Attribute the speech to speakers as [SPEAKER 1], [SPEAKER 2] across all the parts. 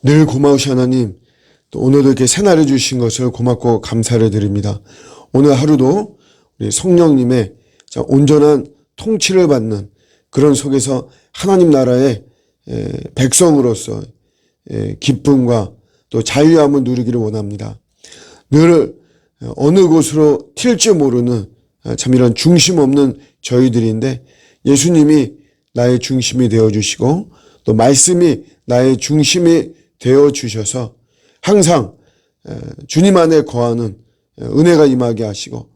[SPEAKER 1] 늘 고마우신 하나님, 또 오늘도 이렇게 새날을 주신 것을 고맙고 감사를 드립니다. 오늘 하루도 우리 성령님의 온전한 통치를 받는 그런 속에서 하나님 나라의 백성으로서 기쁨과 또 자유함을 누리기를 원합니다. 늘 어느 곳으로 튈지 모르는 참 이런 중심 없는 저희들인데 예수님이 나의 중심이 되어주시고 또 말씀이 나의 중심이 되어주셔서 항상 주님 안에 거하는 은혜가 임하게 하시고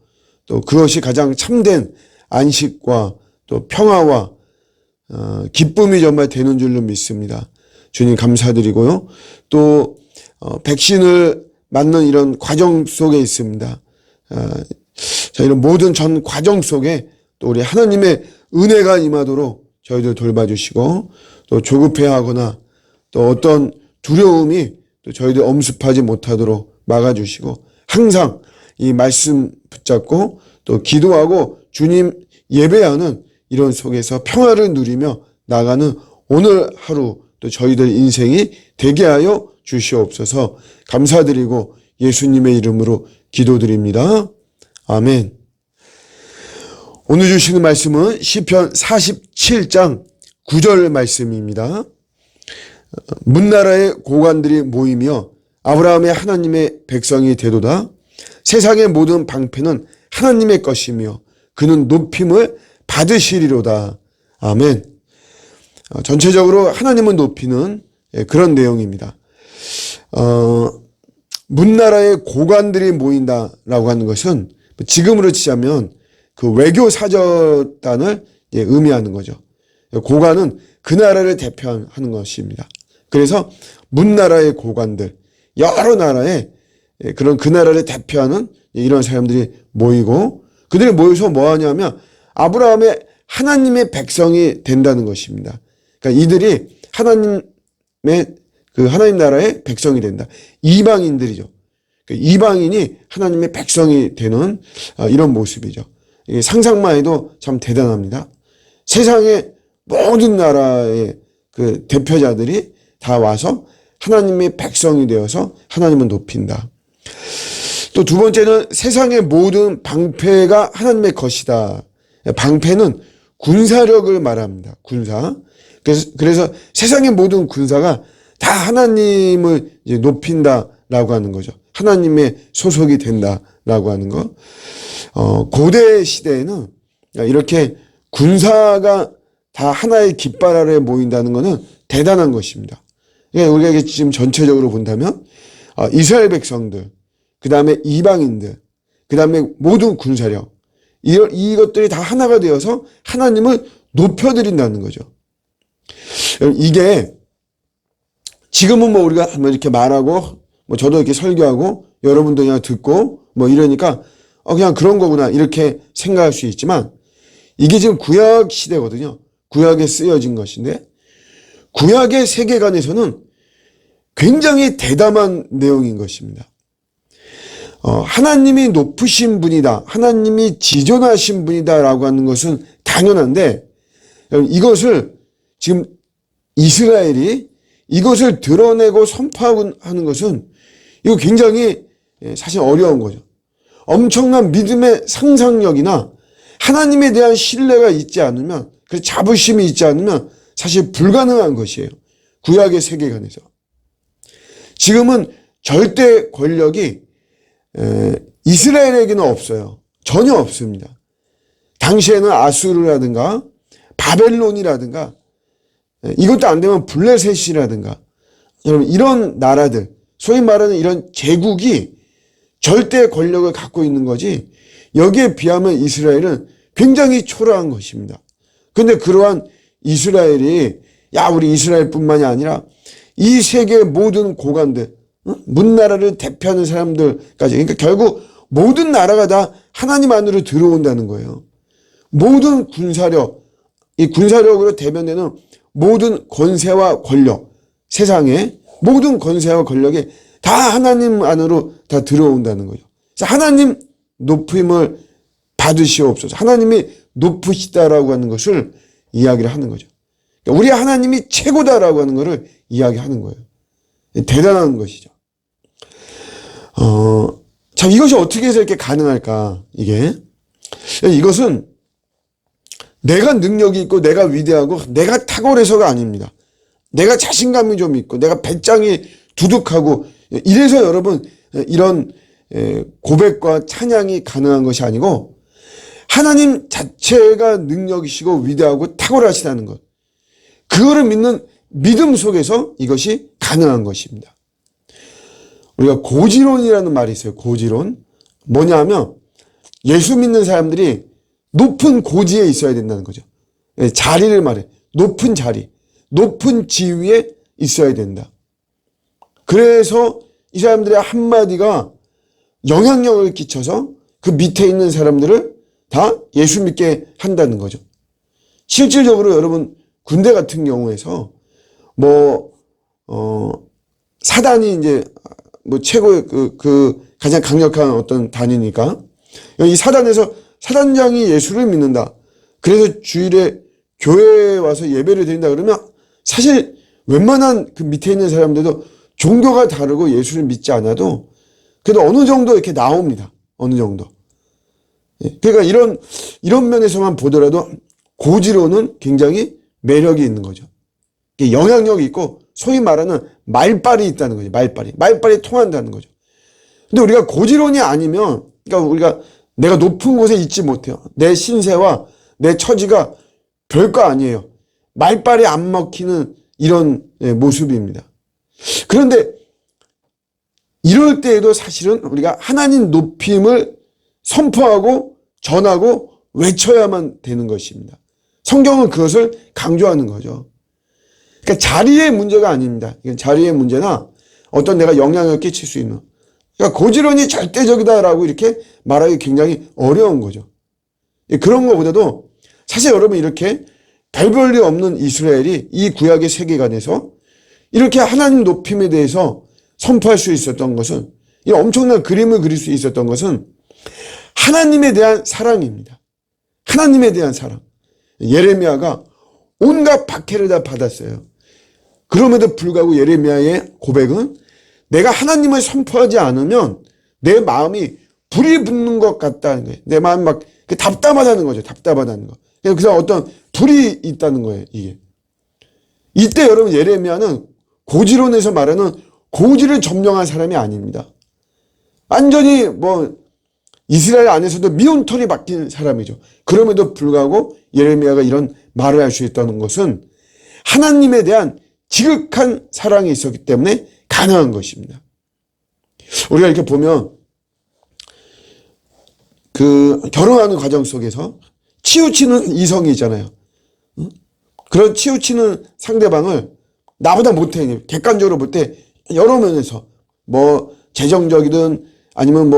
[SPEAKER 1] 또 그것이 가장 참된 안식과 또 평화와 기쁨이 정말 되는 줄로 믿습니다. 주님 감사드리고요. 또 백신을 맞는 이런 과정 속에 있습니다. 이런 모든 전 과정 속에 또 우리 하나님의 은혜가 임하도록 저희들 돌봐주시고 또 조급해하거나 또 어떤 두려움이 또 저희들 엄습하지 못하도록 막아주시고 항상 이 말씀 붙잡고 또 기도하고 주님 예배하는 이런 속에서 평화를 누리며 나가는 오늘 하루 또 저희들 인생이 되게 하여 주시옵소서. 감사드리고 예수님의 이름으로 기도드립니다. 아멘. 오늘 주시는 말씀은 시편 47장 9절 말씀입니다. 문나라의 고관들이 모이며 아브라함의 하나님의 백성이 되도다. 세상의 모든 방패는 하나님의 것이며 그는 높임을 받으시리로다. 아멘. 전체적으로 하나님을 높이는 그런 내용입니다. 문나라의 고관들이 모인다라고 하는 것은 지금으로 치자면 그 외교 사절단을 의미하는 거죠. 고관은 그 나라를 대표하는 것입니다. 그래서 문나라의 고관들, 여러 나라의 그런 그 나라를 대표하는 이런 사람들이 모이고 그들이 모여서 뭐 하냐면 아브라함의 하나님의 백성이 된다는 것입니다. 그러니까 이들이 하나님의 그 하나님 나라의 백성이 된다. 이방인들이죠. 이방인이 하나님의 백성이 되는 이런 모습이죠. 상상만 해도 참 대단합니다. 세상의 모든 나라의 그 대표자들이 다 와서 하나님의 백성이 되어서 하나님을 높인다. 또 두 번째는 세상의 모든 방패가 하나님의 것이다. 방패는 군사력을 말합니다. 군사. 그래서 세상의 모든 군사가 다 하나님을 이제 높인다라고 하는 거죠. 하나님의 소속이 된다라고 하는 거. 고대 시대에는 이렇게 군사가 다 하나의 깃발 아래에 모인다는 것은 대단한 것입니다. 그러니까 우리가 지금 전체적으로 본다면 이스라엘 백성들, 그 다음에 이방인들, 그 다음에 모든 군사력 이것들이 다 하나가 되어서 하나님을 높여드린다는 거죠. 이게 지금은 뭐 우리가 한번 이렇게 말하고 뭐 저도 이렇게 설교하고 여러분도 그냥 듣고 뭐 이러니까 그냥 그런 거구나 이렇게 생각할 수 있지만 이게 지금 구약 시대거든요. 구약에 쓰여진 것인데 구약의 세계관에서는 굉장히 대담한 내용인 것입니다. 하나님이 높으신 분이다. 하나님이 지존하신 분이다라고 하는 것은 당연한데 이것을 지금 이스라엘이 이것을 드러내고 선포하는 것은 이거 굉장히 사실 어려운 거죠. 엄청난 믿음의 상상력이나 하나님에 대한 신뢰가 있지 않으면 그 자부심이 있지 않으면 사실 불가능한 것이에요. 구약의 세계관에서. 지금은 절대 권력이 이스라엘에게는 없어요. 전혀 없습니다. 당시에는 아수르라든가 바벨론이라든가 이것도 안 되면 블레셋이라든가 여러분 이런 나라들 소위 말하는 이런 제국이 절대 권력을 갖고 있는 거지 여기에 비하면 이스라엘은 굉장히 초라한 것입니다. 그런데 그러한 이스라엘이 우리 이스라엘뿐만이 아니라 이 세계의 모든 고관들 문나라를 대표하는 사람들까지 그러니까 결국 모든 나라가 다 하나님 안으로 들어온다는 거예요. 모든 군사력 이 군사력으로 대변되는 모든 권세와 권력 세상의 모든 권세와 권력이 다 하나님 안으로 다 들어온다는 거죠. 그래서 하나님 높임을 받으시옵소서. 하나님이 높으시다라고 하는 것을 이야기를 하는 거죠. 그러니까 우리 하나님이 최고다라고 하는 것을 이야기하는 거예요. 대단한 것이죠. 참 이것이 어떻게 해서 이렇게 가능할까? 이것은 내가 능력이 있고 내가 위대하고 내가 탁월해서가 아닙니다. 내가 자신감이 좀 있고 내가 배짱이 두둑하고 이래서 여러분 이런 고백과 찬양이 가능한 것이 아니고 하나님 자체가 능력이시고 위대하고 탁월하시다는 것. 그거를 믿는 믿음 속에서 이것이 가능한 것입니다. 우리가 고지론이라는 말이 있어요. 고지론. 뭐냐면 예수 믿는 사람들이 높은 고지에 있어야 된다는 거죠. 자리를 말해. 높은 자리, 높은 지위에 있어야 된다. 그래서 이 사람들의 한마디가 영향력을 끼쳐서 그 밑에 있는 사람들을 다 예수 믿게 한다는 거죠. 실질적으로 여러분 군대 같은 경우에서 사단이 이제 최고의 가장 강력한 어떤 단위니까 이 사단에서 사단장이 예수를 믿는다. 그래서 주일에 교회에 와서 예배를 드린다 그러면 사실 웬만한 그 밑에 있는 사람들도 종교가 다르고 예수를 믿지 않아도 그래도 어느 정도 이렇게 나옵니다. 어느 정도. 그러니까 이런 면에서만 보더라도 고지로는 굉장히 매력이 있는 거죠. 영향력이 있고 소위 말하는 말빨이 있다는 거죠. 말빨이 통한다는 거죠. 근데 우리가 고지론이 아니면 그러니까 내가 높은 곳에 있지 못해요. 내 신세와 내 처지가 별거 아니에요. 말빨이 안 먹히는 이런 모습입니다. 그런데 이럴 때에도 사실은 우리가 하나님 높임을 선포하고 전하고 외쳐야만 되는 것입니다. 성경은 그것을 강조하는 거죠. 그러니까 자리의 문제가 아닙니다. 자리의 문제나 어떤 내가 영향을 끼칠 수 있는. 그러니까 고지론이 절대적이다라고 이렇게 말하기 굉장히 어려운 거죠. 그런 것보다도 사실 여러분 이렇게 별 리 없는 이스라엘이 이 구약의 세계관에서 이렇게 하나님 높임에 대해서 선포할 수 있었던 것은 이 엄청난 그림을 그릴 수 있었던 것은 하나님에 대한 사랑입니다. 하나님에 대한 사랑. 예레미야가 온갖 박해를 다 받았어요. 그럼에도 불구하고 예레미야의 고백은 내가 하나님을 선포하지 않으면 내 마음이 불이 붙는 것 같다는 거예요. 내 마음이 막 답답하다는 거죠. 답답하다는 거. 그래서 어떤 불이 있다는 거예요. 이게. 이때 여러분 예레미야는 고지론에서 말하는 고지를 점령한 사람이 아닙니다. 완전히 이스라엘 안에서도 미운 털이 박힌 사람이죠. 그럼에도 불구하고 예레미야가 이런 말을 할 수 있다는 것은 하나님에 대한 지극한 사랑이 있었기 때문에 가능한 것입니다. 우리가 이렇게 보면 결혼하는 과정 속에서 치우치는 이성이 있잖아요. 그런 치우치는 상대방을 나보다 못해, 객관적으로 못해, 여러 면에서 재정적이든 아니면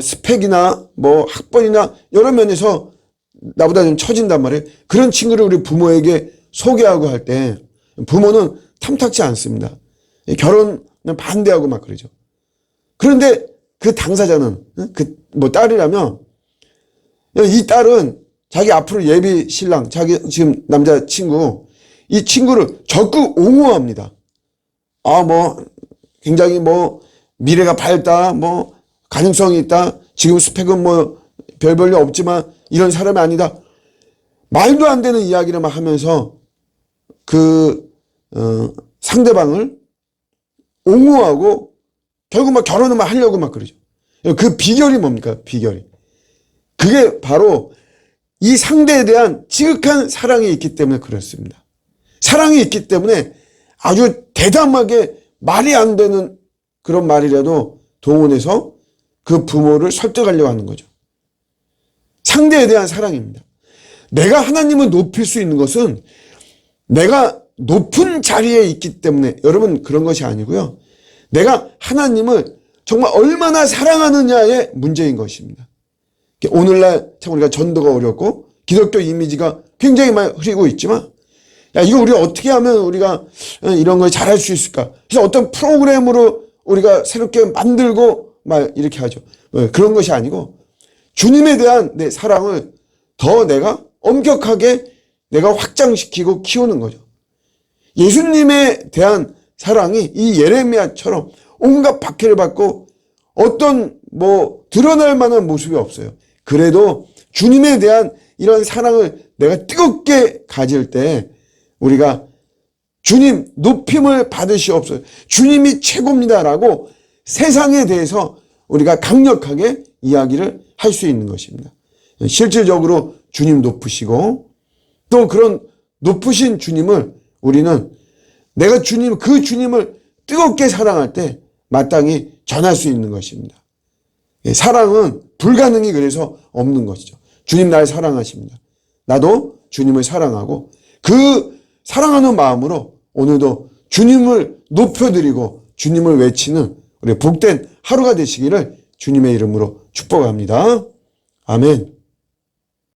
[SPEAKER 1] 스펙이나 학벌이나 여러 면에서 나보다 좀 처진단 말이에요. 그런 친구를 우리 부모에게 소개하고 할 때 부모는 탐탁지 않습니다. 결혼은 반대하고 막 그러죠. 그런데 그 당사자는 딸이라면 이 딸은 자기 앞으로 예비 신랑, 자기 지금 남자친구, 이 친구를 적극 옹호합니다. 굉장히 미래가 밝다, 가능성이 있다, 지금 스펙은 별 볼일 없지만 이런 사람이 아니다. 말도 안 되는 이야기를 막 하면서 상대방을 옹호하고 결국 결혼을 하려고 막 그러죠. 그 비결이 뭡니까? 비결이. 그게 바로 이 상대에 대한 지극한 사랑이 있기 때문에 그렇습니다. 사랑이 있기 때문에 아주 대담하게 말이 안 되는 그런 말이라도 동원해서 그 부모를 설득하려고 하는 거죠. 상대에 대한 사랑입니다. 내가 하나님을 높일 수 있는 것은 내가 높은 자리에 있기 때문에 여러분 그런 것이 아니고요. 내가 하나님을 정말 얼마나 사랑하느냐의 문제인 것입니다. 오늘날 참 우리가 전도가 어렵고 기독교 이미지가 굉장히 많이 흐리고 있지만 이거 우리가 어떻게 하면 우리가 이런 걸 잘할 수 있을까? 그래서 어떤 프로그램으로 우리가 새롭게 만들고 막 이렇게 하죠. 그런 것이 아니고 주님에 대한 내 사랑을 더 내가 엄격하게 내가 확장시키고 키우는 거죠. 예수님에 대한 사랑이 이 예레미야처럼 온갖 박해를 받고 어떤 드러날 만한 모습이 없어요. 그래도 주님에 대한 이런 사랑을 내가 뜨겁게 가질 때 우리가 주님 높임을 받으시옵소서, 주님이 최고입니다라고 세상에 대해서 우리가 강력하게 이야기를 할 수 있는 것입니다. 실질적으로 주님 높으시고 또 그런 높으신 주님을 우리는 내가 그 주님을 뜨겁게 사랑할 때 마땅히 전할 수 있는 것입니다. 사랑은 불가능이 그래서 없는 것이죠. 주님 날 사랑하십니다. 나도 주님을 사랑하고 그 사랑하는 마음으로 오늘도 주님을 높여드리고 주님을 외치는 우리 복된 하루가 되시기를 주님의 이름으로 축복합니다. 아멘.